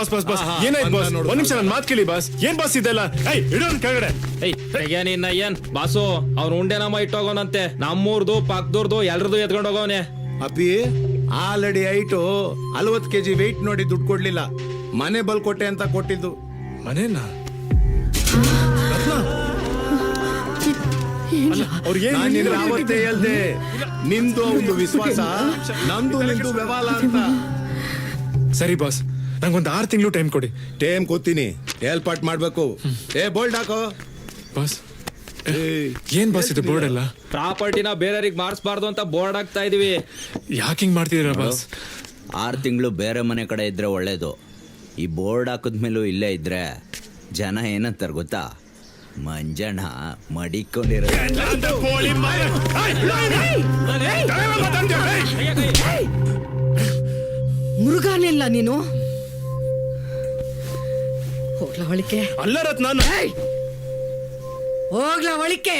Boss boss boss ಏನಾಯ್ತು boss? ಒಂದ್ ನಿಮಿಷ ನನ್ನ ಮಾತು ಕೇಳಿ ಬಾಸ್. ಏನ್ ಬಾಸ್ ಇದೆಲ್ಲ? ಇಡೋದು ಕೆಳಗಡೆ. ಏನ್ ಏನ್ ಬಾಸು ಅವ್ನ ಉಂಡೆ ನಮ್ಮ ಇಟ್ಟೋಗೋನಂತೆ. ನಮ್ಮೂರ್ದು ಪಕ್ಕದೂರ್ದು ಎಲ್ರದು ಎತ್ಕೊಂಡ್ ಹೋಗವನೆ. ಅಪ್ಪಿ ಆಲ್ರೆಡಿ 40 kg ವೆಯ್ಟ್ ನೋಡಿ ದುಡ್ಡು ಕೊಡ್ಲಿಲ್ಲ. ಮನೆ ಬಲ್ ಕೊಟ್ಟೆ ಅಂತ ಕೊಟ್ಟಿದ್ದು. ಮನೇನಾ? ಅವತ್ತೇ ಹೇಳ್ದೆ, ನಿಂದು ಒಂದು ವಿಶ್ವಾಸ, ನಮ್ದು ನಿಂದು ವ್ಯವಹಾರ ಅಂತ. ಸರಿ ಬಾಸ್, ನಂಗೊಂದು 6 ತಿಂಗಳು ಟೈಮ್ ಕೊಡಿ. ಟೈಮ್ ಕೊಡ್ತೀನಿ, ಏರ್ಪಾಟ್ ಮಾಡ್ಬೇಕು. ಬೋಲ್ಡ್ ಹಾಕೋ ಬಾಸ್. ಏನ್ ಬಾಸ್ ಇದು ಬೋರ್ಡ್ ಎಲ್ಲ? ಪ್ರಾಪರ್ಟಿನ ಬೇರೆಯವ್ರಿಗೆ ಮಾರ್ಸ್ಬಾರ್ದು ಅಂತ ಬೋರ್ಡ್ ಹಾಕ್ತಾ ಇದೀವಿ. ಯಾಕೆ ಹಿಂಗ್ ಮಾಡ್ತಿದ್ದೀರಾ ಬಾಸ್? 6 ತಿಂಗಳು ಬೇರೆ ಮನೆ ಕಡೆ ಇದ್ರೆ ಒಳ್ಳೇದು. ಈ ಬೋರ್ಡ್ ಹಾಕಿದ್ಮೇಲೂ ಇಲ್ಲೇ ಇದ್ರೆ ಜನ ಏನಂತಾರೆ ಗೊತ್ತಾ? ಮಂಜಣ್ಣ ಮಡಿಕೊಂಡಿರೋ. ಮುರುಗಾನೆಲ್ಲ ನೀನು ಹೋಗ್ಲಾ ಒಳಿಕೆ. ಅಲ್ಲ ರತ್ನ, ಹೋಗ್ಲಾ ಒಳಿಕೆ.